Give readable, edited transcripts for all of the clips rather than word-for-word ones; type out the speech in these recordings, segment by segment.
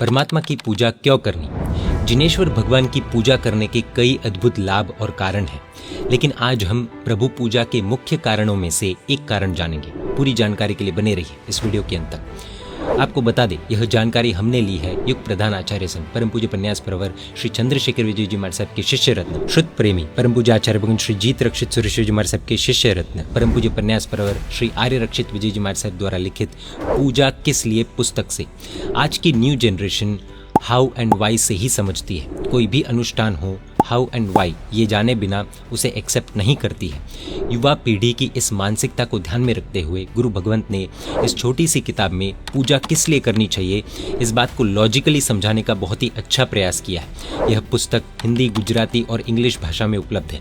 परमात्मा की पूजा क्यों करनी? जिनेश्वर भगवान की पूजा करने के कई अद्भुत लाभ और कारण हैं, लेकिन आज हम प्रभु पूजा के मुख्य कारणों में से एक कारण जानेंगे। पूरी जानकारी के लिए बने रहिए इस वीडियो के अंत तक। आपको बता दें, यह जानकारी हमने ली है युग प्रधान आचार्य संत परम पूज्य पन्यास प्रवर श्री चंद्रशेखर विजय जी महाराज साहब के शिष्य रत्न शुद्ध प्रेमी परम पूज्य आचार्य भगवान श्री जीत रक्षित सुरेश जी महाराज साहब के शिष्य रत्न परम पूज्य पन्यास प्रवर श्री आर्य रक्षित विजय जी महाराज साहब द्वारा लिखित पूजा किस लिए पुस्तक से। आज की new generation how and why से ही समझती है। कोई भी अनुष्ठान हो, हाउ एंड वाई ये जाने बिना उसे एक्सेप्ट नहीं करती है। युवा पीढ़ी की इस मानसिकता को ध्यान में रखते हुए गुरु भगवंत ने इस छोटी सी किताब में पूजा किस लिए करनी चाहिए इस बात को लॉजिकली समझाने का बहुत ही अच्छा प्रयास किया है। यह पुस्तक हिंदी, गुजराती और इंग्लिश भाषा में उपलब्ध है।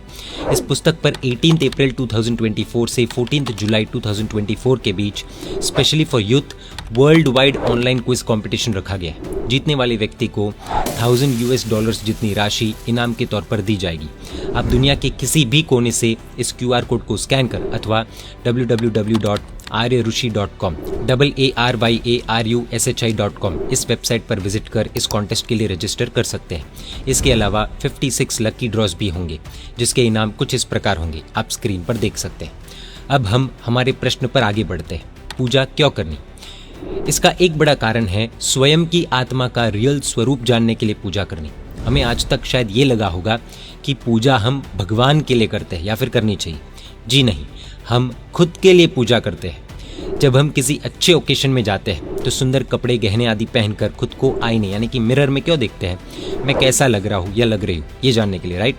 इस पुस्तक पर 18 अप्रैल 2024 से 14 जुलाई 2024 के बीच specially for youth world wide online quiz competition रखा गया है। जीतने वाले व्यक्ति को $1000 जितनी राशि इनाम के तौर पर दी जाएगी। आप दुनिया के किसी भी कोने से इस QR कोड को स्कैन कर अथवा www.aryarushi.com ARYARUSHI.com इस वेबसाइट पर विजिट कर इस कॉन्टेस्ट के लिए रजिस्टर कर सकते हैं। इसके अलावा 56 लकी ड्रॉज भी होंगे, जिसके इनाम कुछ इस प्रकार होंगे, आप स्क्रीन पर देख सकते हैं। अब हम हमारे प्रश्न पर आगे बढ़ते हैं। पूजा क्यों करनी? इसका एक बड़ा कारण है स्वयं की आत्मा का रियल स्वरूप जानने के लिए पूजा करनी। हमें आज तक शायद ये लगा होगा कि पूजा हम भगवान के लिए करते हैं या फिर करनी चाहिए। जी नहीं, हम खुद के लिए पूजा करते हैं। जब हम किसी अच्छे ओकेशन में जाते हैं तो सुंदर कपड़े, गहने आदि पहनकर खुद को आईने यानी कि मिरर में क्यों देखते हैं? मैं कैसा लग रहा हूँ या लग रही हूँ ये जानने के लिए, राइट?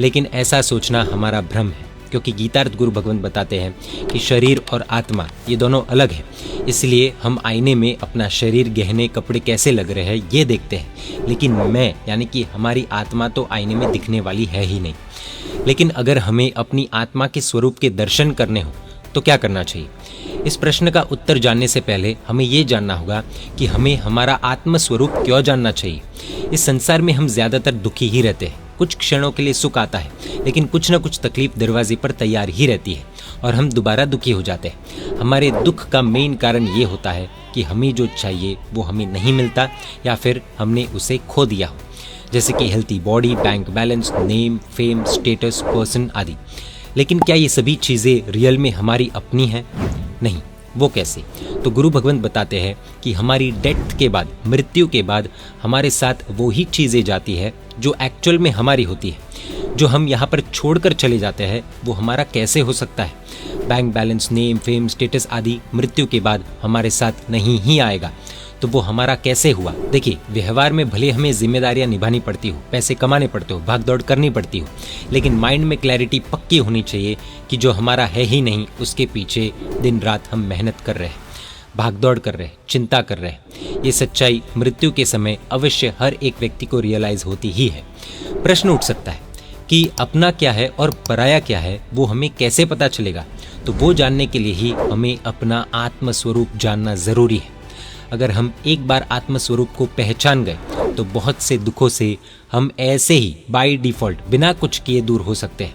लेकिन ऐसा सोचना हमारा भ्रम है, क्योंकि गीतार्थ गुरु भगवंत बताते हैं कि शरीर और आत्मा ये दोनों अलग हैं। इसलिए हम आईने में अपना शरीर, गहने, कपड़े कैसे लग रहे हैं ये देखते हैं, लेकिन मैं यानी कि हमारी आत्मा तो आईने में दिखने वाली है ही नहीं। लेकिन अगर हमें अपनी आत्मा के स्वरूप के दर्शन करने हो तो क्या करना चाहिए? इस प्रश्न का उत्तर जानने से पहले हमें ये जानना होगा कि हमें हमारा आत्म स्वरूप क्यों जानना चाहिए। इस संसार में हम ज़्यादातर दुखी ही रहते हैं। कुछ क्षणों के लिए सुख आता है, लेकिन कुछ न कुछ तकलीफ दरवाजे पर तैयार ही रहती है और हम दोबारा दुखी हो जाते हैं। हमारे दुख का मेन कारण ये होता है कि हमें जो चाहिए वो हमें नहीं मिलता या फिर हमने उसे खो दिया हो, जैसे कि healthy body, bank balance, name, fame, status, person आदि। लेकिन क्या ये सभी चीज़ें रियल में हमारी अपनी हैं? नहीं। वो कैसे? तो गुरु भगवंत बताते हैं कि हमारी डेथ के बाद, मृत्यु के बाद हमारे साथ वो ही चीज़ें जाती है जो एक्चुअल में हमारी होती है। जो हम यहाँ पर छोड़कर चले जाते हैं वो हमारा कैसे हो सकता है? Bank balance, name, fame, status आदि मृत्यु के बाद हमारे साथ नहीं ही आएगा, तो वो हमारा कैसे हुआ? देखिए, व्यवहार में भले हमें जिम्मेदारियां निभानी पड़ती हो, पैसे कमाने पड़ते हो, भाग दौड़ करनी पड़ती हो, लेकिन माइंड में क्लैरिटी पक्की होनी चाहिए कि जो हमारा है ही नहीं उसके पीछे दिन रात हम मेहनत कर रहे हैं, भाग दौड़ कर रहे हैं, चिंता कर रहे हैं। ये सच्चाई मृत्यु के समय अवश्य हर एक व्यक्ति को रियलाइज होती ही है। प्रश्न उठ सकता है कि अपना क्या है और पराया क्या है, वो हमें कैसे पता चलेगा? तो वो जानने के लिए ही हमें अपना आत्म स्वरूप जानना ज़रूरी है। अगर हम एक बार आत्म स्वरूप को पहचान गए तो बहुत से दुखों से हम ऐसे ही बाय डिफ़ॉल्ट बिना कुछ किए दूर हो सकते हैं।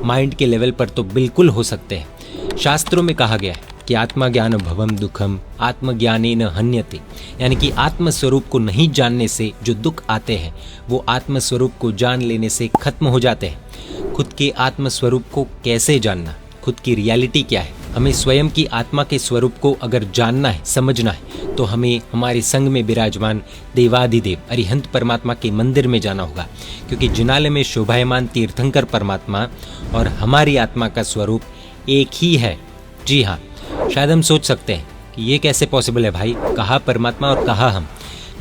माइंड के लेवल पर तो बिल्कुल हो सकते हैं। शास्त्रों में कहा गया है कि आत्मज्ञान भवम दुखम आत्मज्ञानेन हन्यते, यानी कि आत्म स्वरूप को नहीं जानने से जो दुख आते हैं वो आत्म स्वरूप को जान लेने से खत्म हो जाते हैं। खुद के आत्म स्वरूप को कैसे जानना? खुद की रियलिटी क्या है? हमें स्वयं की आत्मा के स्वरूप को अगर जानना है, समझना है, तो हमें हमारे संग में विराजमान देवाधिदेव अरिहंत परमात्मा के मंदिर में जाना होगा, क्योंकि जिनालय में शोभायमान तीर्थंकर परमात्मा और हमारी आत्मा का स्वरूप एक ही है। जी हाँ, शायद हम सोच सकते हैं कि ये कैसे पॉसिबल है भाई, कहाँ परमात्मा और कहाँ हम,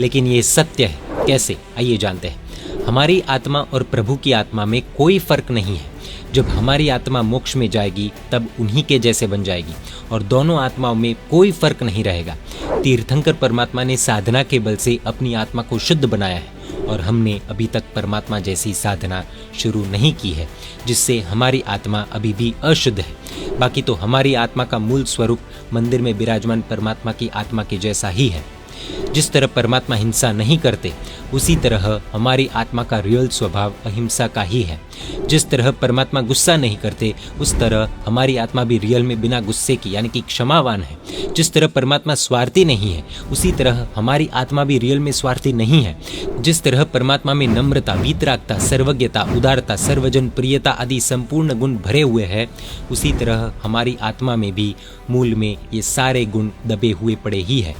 लेकिन ये सत्य है। कैसे? आइए जानते हैं। हमारी आत्मा और प्रभु की आत्मा में कोई फर्क नहीं है। जब हमारी आत्मा मोक्ष में जाएगी तब उन्हीं के जैसे बन जाएगी और दोनों आत्माओं में कोई फर्क नहीं रहेगा। तीर्थंकर परमात्मा ने साधना के बल से अपनी आत्मा को शुद्ध बनाया है और हमने अभी तक परमात्मा जैसी साधना शुरू नहीं की है, जिससे हमारी आत्मा अभी भी अशुद्ध है। बाकी तो हमारी आत्मा का मूल स्वरूप मंदिर में विराजमान परमात्मा की आत्मा के जैसा ही है। जिस तरह परमात्मा हिंसा नहीं करते, उसी तरह हमारी आत्मा का रियल स्वभाव अहिंसा का ही है। जिस तरह परमात्मा गुस्सा नहीं करते, उस तरह हमारी आत्मा भी रियल में बिना गुस्से की यानी कि क्षमावान है। जिस तरह परमात्मा स्वार्थी नहीं है, उसी तरह हमारी आत्मा भी रियल में स्वार्थी नहीं है। जिस तरह परमात्मा में नम्रता, वीतरागता, सर्वज्ञता, उदारता, सर्वजन प्रियता आदि संपूर्ण गुण भरे हुए हैं, उसी तरह हमारी आत्मा में भी मूल में ये सारे गुण दबे हुए पड़े ही है।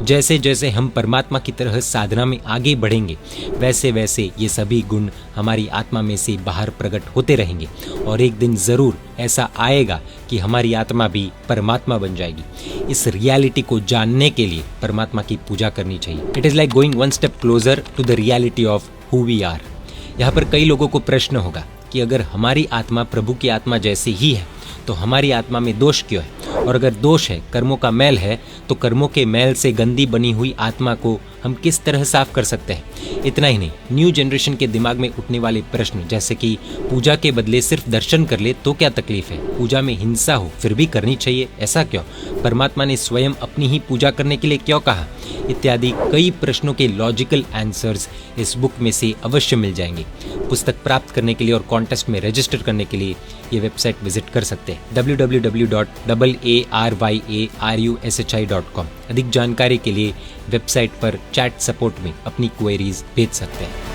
जैसे जैसे हम परमात्मा की तरह साधना में आगे बढ़ेंगे, वैसे वैसे ये सभी गुण हमारी आत्मा में से बाहर प्रकट होते रहेंगे और एक दिन ज़रूर ऐसा आएगा कि हमारी आत्मा भी परमात्मा बन जाएगी। इस रियलिटी को जानने के लिए परमात्मा की पूजा करनी चाहिए। It is like going one step closer to the reality of who we are. यहाँ पर कई लोगों को प्रश्न होगा कि अगर हमारी आत्मा प्रभु की आत्मा जैसी ही है तो हमारी आत्मा में दोष क्यों है, और अगर दोष है, कर्मों का मैल है, तो कर्मों के मैल से गंदी बनी हुई आत्मा को हम किस तरह साफ कर सकते हैं। इतना ही नहीं, न्यू जनरेशन के दिमाग में उठने वाले प्रश्न जैसे कि पूजा के बदले सिर्फ दर्शन कर ले तो क्या तकलीफ है, पूजा में हिंसा हो फिर भी करनी चाहिए, ऐसा क्यों, परमात्मा ने स्वयं अपनी ही पूजा करने के लिए क्यों कहा, इत्यादि कई प्रश्नों के लॉजिकल आंसर्स इस बुक में से अवश्य मिल जाएंगे। पुस्तक प्राप्त करने के लिए और कॉन्टेस्ट में रजिस्टर करने के लिए ये वेबसाइट विजिट कर सकते हैं www.aryarushi.com। अधिक जानकारी के लिए वेबसाइट पर चैट सपोर्ट में अपनी क्वेरीज भेज सकते हैं।